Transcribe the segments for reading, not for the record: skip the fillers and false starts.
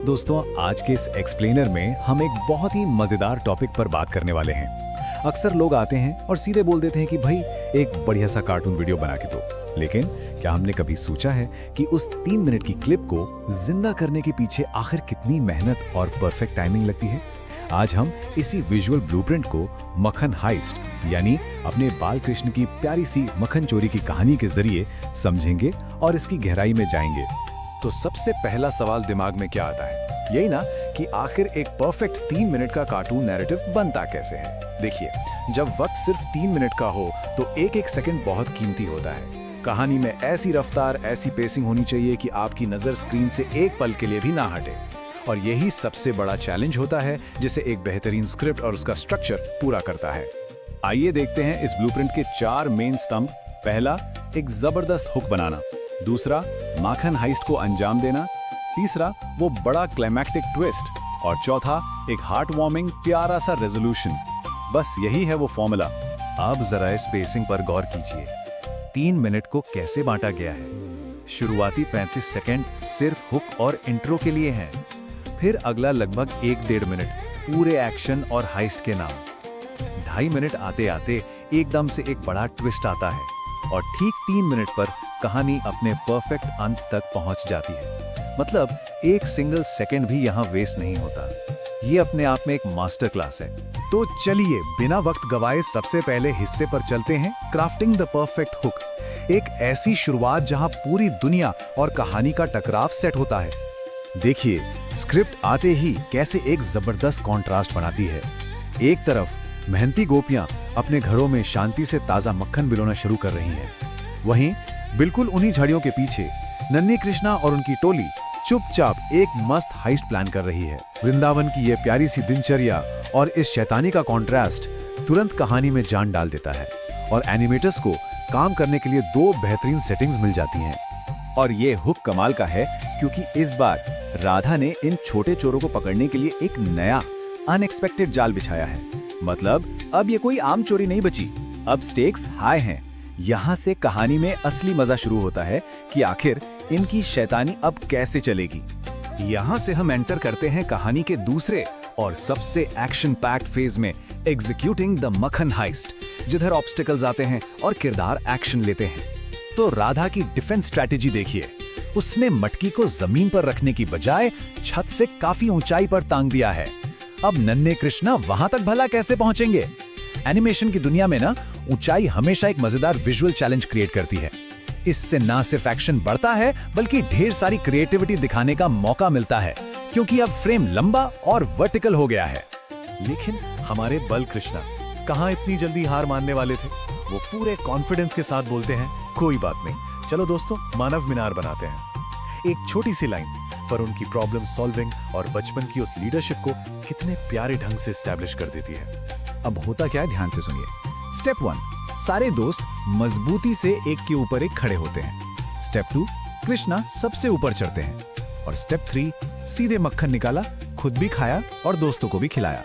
दोस्तों, आज के इस एक्सप्लेनर में हम एक बहुत ही मजेदार टॉपिक पर बात करने वाले हैं। अक्सर लोग आते हैं और सीधे बोल देते हैं कि भाई एक बढ़िया सा कार्टून वीडियो बना के दो, लेकिन क्या हमने कभी सोचा है कि उस 3 मिनट की क्लिप को जिंदा करने के पीछे आखिर कितनी मेहनत और परफेक्ट टाइमिंग लगती है। आज हम इसी विजुअल ब्लूप्रिंट को मक्खन हाइस्ट यानी अपने बाल कृष्ण की प्यारी सी मक्खन चोरी की कहानी के जरिए समझेंगे और इसकी गहराई में जाएंगे। तो सबसे पहला सवाल दिमाग में क्या आता है? यही ना कि आखिर एक परफेक्ट 3 मिनट का कार्टून नैरेटिव बनता कैसे है। देखिए, जब वक्त सिर्फ 3 मिनट का हो तो एक एक सेकंड बहुत कीमती होता है। कहानी में ऐसी रफ्तार, ऐसी पेसिंग होनी चाहिए कि आपकी नजर स्क्रीन से एक पल के लिए भी ना हटे। और यही सबसे बड़ा चैलेंज होता है जिसे एक बेहतरीन स्क्रिप्ट और उसका स्ट्रक्चर पूरा करता है। आइए देखते हैं इस ब्लूप्रिंट के 4 मेन स्तंभ। पहला, एक जबरदस्त हुक बनाना। दूसरा, माखन हाइस्ट को अंजाम देना। तीसरा, वो बड़ा क्लाइमैक्टिक ट्विस्ट। और चौथा, एक हार्ट वार्मिंग प्यारा सा रेजोल्यूशन। बस यही है वो फॉर्मूला। अब जरा इस पेसिंग पर गौर कीजिए। 3 मिनट को कैसे बांटा गया है। शुरुआती 35 सेकंड सिर्फ हुक और इंट्रो के लिए हैं। फिर अगला लगभग 1-1.5 मिनट पूरे एक्शन और हाइस्ट के नाम। 2.5 मिनट आते आते एकदम से एक बड़ा ट्विस्ट आता है और ठीक 3 मिनट पर कहानी अपने परफेक्ट अंत तक पहुंच जाती है। मतलब एक सिंगल सेकंड भी यहाँ वेस्ट नहीं होता। ये अपने आप में एक मास्टर क्लास है। तो चलिए बिना वक्त गवाए सबसे पहले हिस्से पर चलते हैं, क्राफ्टिंग द परफेक्ट हुक। एक ऐसी शुरुआत जहां पूरी दुनिया और कहानी का टकराव सेट होता है। देखिए, स्क्रिप्ट आते ही कैसे एक जबरदस्त कॉन्ट्रास्ट बनाती है। एक तरफ मेहनती गोपियां अपने घरों में शांति से ताजा मक्खन बिलोना शुरू कर रही हैं। वहीं बिल्कुल उन्हीं झाड़ियों के पीछे नन्ही कृष्णा और उनकी टोली चुपचाप एक मस्त हाइस्ट प्लान कर रही है। वृंदावन की ये प्यारी सी दिनचर्या और इस शैतानी का कॉन्ट्रास्ट तुरंत कहानी में जान डाल देता है और एनिमेटर्स को काम करने के लिए 2 बेहतरीन सेटिंग्स मिल जाती हैं। और ये हुक कमाल का है क्योंकि इस बार राधा ने इन छोटे चोरों को पकड़ने के लिए एक नया अनएक्सपेक्टेड जाल बिछाया है। मतलब अब ये कोई आम चोरी नहीं बची, अब स्टेक्स हाई हैं। यहाँ से कहानी में असली मजा शुरू होता है कि आखिर इनकी शैतानी अब कैसे चलेगी। यहाँ से हम एंटर करते हैं कहानी के दूसरे और सबसे एक्शन पैक्ड फेज में, एग्जीक्यूटिंग द मक्खन हाइस्ट, जिधर ऑब्स्टिकल्स आते हैं और किरदार एक्शन लेते हैं। तो राधा की डिफेंस स्ट्रैटेजी देखिए। उसने मटकी को जमीन पर रखने की बजाय छत से काफी ऊंचाई पर टांग दिया है। अब नन्हे कृष्णा वहां तक भला कैसे पहुंचेंगे? एनिमेशन की दुनिया में ना ऊंचाई हमेशा एक मजेदार विजुअल चैलेंज क्रिएट करती है। इससे ना सिर्फ एक्शन बढ़ता है बल्कि ढेर सारी क्रिएटिविटी दिखाने का मौका मिलता है, क्योंकि अब फ्रेम लंबा और वर्टिकल हो गया है। लेकिन हमारे बल कृष्णा कहां इतनी जल्दी हार मानने वाले थे। वो पूरे कॉन्फिडेंस के साथ बोलते हैं, कोई बात नहीं, चलो दोस्तों मानव मीनार बनाते हैं। एक छोटी सी लाइन पर उनकी प्रॉब्लम सॉल्विंग और बचपन की उस लीडरशिप को कितने प्यारे ढंग से एस्टैब्लिश कर देती है। अब होता क्या है, ध्यान से सुनिए। स्टेप 1, सारे दोस्त मजबूती से एक के ऊपर एक खड़े होते हैं। स्टेप 2, कृष्णा सबसे ऊपर चढ़ते हैं। और स्टेप 3, सीधे मक्खन निकाला, खुद भी खाया और दोस्तों को भी खिलाया।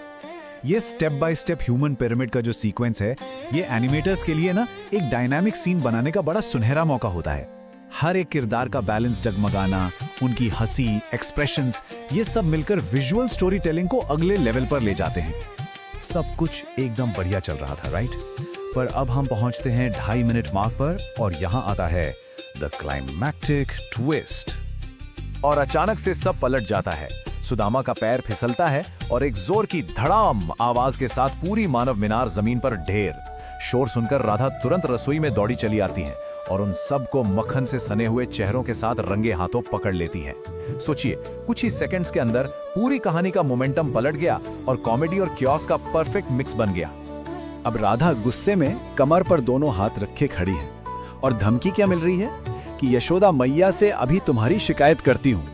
ये step by step human pyramid का जो सीक्वेंस है, ये एनिमेटर्स के लिए ना एक डायनामिक सीन बनाने का बड़ा सुनहरा मौका होता है। हर एक किरदार का बैलेंस डगमगाना, उनकी हंसी, एक्सप्रेशंस, ये सब मिलकर विजुअल स्टोरी टेलिंग को अगले लेवल पर ले जाते हैं। सब कुछ एकदम बढ़िया चल रहा था, राइट? पर अब हम पहुंचते हैं 2.5 मिनट मार्क पर और यहां आता है द क्लाइमैक्टिक ट्विस्ट। और अचानक से सब पलट जाता है। सुदामा का पैर फिसलता है और एक जोर की धड़ाम आवाज के साथ पूरी मानव मीनार जमीन पर ढेर। शोर सुनकर राधा तुरंत रसोई में दौड़ी चली आती है और उन सब को मक्खन से सने हुए चेहरों के साथ रंगे हाथों पकड़ लेती है। सोचिए, कुछ ही सेकंड्स के अंदर पूरी कहानी का मोमेंटम पलट गया और कॉमेडी और क्योस का परफेक्ट मिक्स बन गया। अब राधा गुस्से में कमर पर दोनों हाथ रखे खड़ी है और धमकी क्या मिल रही है कि यशोदा मैया से अभी तुम्हारी शिकायत करती हूँ।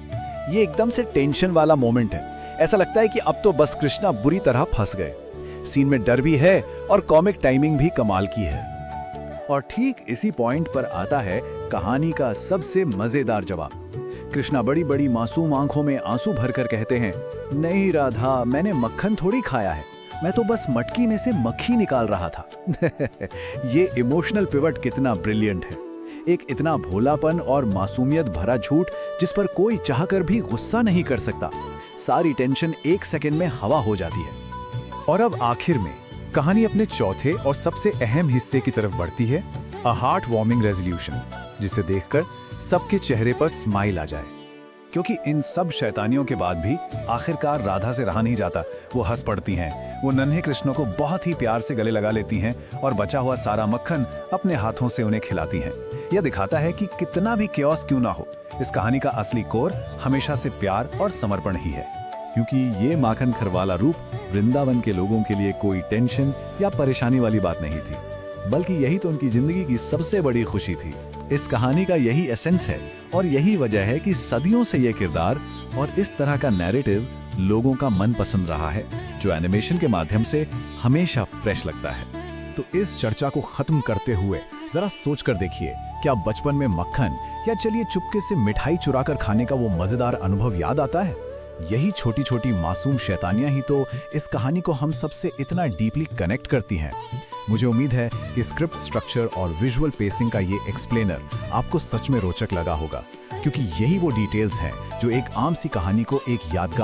ये एकदम से टेंशन वाला मोमेंट है। ऐसा लगता है कि अब तो बस कृष्णा बुरी तरह फंस गए। सीन में डर भी है और कॉमिक टाइमिंग भी कमाल की है। और ठीक इसी पॉइंट पर आता है कहानी का सबसे मजेदार जवाब। कृष्णा बड़ी बड़ी मासूम आंखों में आंसू भरकर कहते हैं, नहीं राधा, मैंने मक्खन थोड़ी खाया है, मैं तो बस मटकी में से मक्खी निकाल रहा था। ये इमोशनल पिवट कितना ब्रिलियंट है। एक इतना भोलापन और मासूमियत भरा झूठ जिस पर कोई चाहकर भी गुस्सा नहीं कर सकता। सारी टेंशन एक सेकंड में हवा हो जाती है। और अब आखिर में कहानी अपने चौथे और सबसे अहम हिस्से की तरफ बढ़ती है, अ हार्ट वार्मिंग रेजोल्यूशन, जिसे देखकर सबके चेहरे पर स्माइल आ जाए। क्योंकि इन सब शैतानियों के बाद भी आखिरकार राधा से रहा नहीं जाता। वो हंस पड़ती हैं, वो नन्हे कृष्ण को बहुत ही प्यार से गले लगा लेती हैं और बचा हुआ सारा मक्खन अपने हाथों से उन्हें खिलाती हैं। यह दिखाता है कि कितना भी क्योस क्यों ना हो, इस कहानी का असली कोर हमेशा से प्यार और समर्पण ही है। क्योंकि ये माखन खरवाला रूप वृंदावन के लोगों के लिए कोई टेंशन या परेशानी वाली बात नहीं थी, बल्कि यही तो उनकी जिंदगी की सबसे बड़ी खुशी थी। इस कहानी का यही एसेंस है और यही वजह है कि सदियों से ये किरदार और इस तरह का नैरेटिव लोगों का मन पसंद रहा है, जो एनिमेशन के माध्यम से हमेशा फ्रेश लगता है। तो इस चर्चा को खत्म करते हुए जरा सोच कर देखिए, क्या बचपन में मक्खन या चलिए चुपके से मिठाई चुराकर खाने का वो मजेदार अनुभव याद आता है? यही छोटी छोटी मासूम शैतानियां ही तो इस कहानी को हम सबसे इतना डीपली कनेक्ट करती हैं। मुझे उम्मीद है कि स्क्रिप्ट स्ट्रक्चर और विजुअल पेसिंग का ये एक्सप्लेनर आपको सच में रोचक लगा होगा, क्योंकि यही वो डिटेल्स हैं जो एक आम सी कहानी को एक यादगार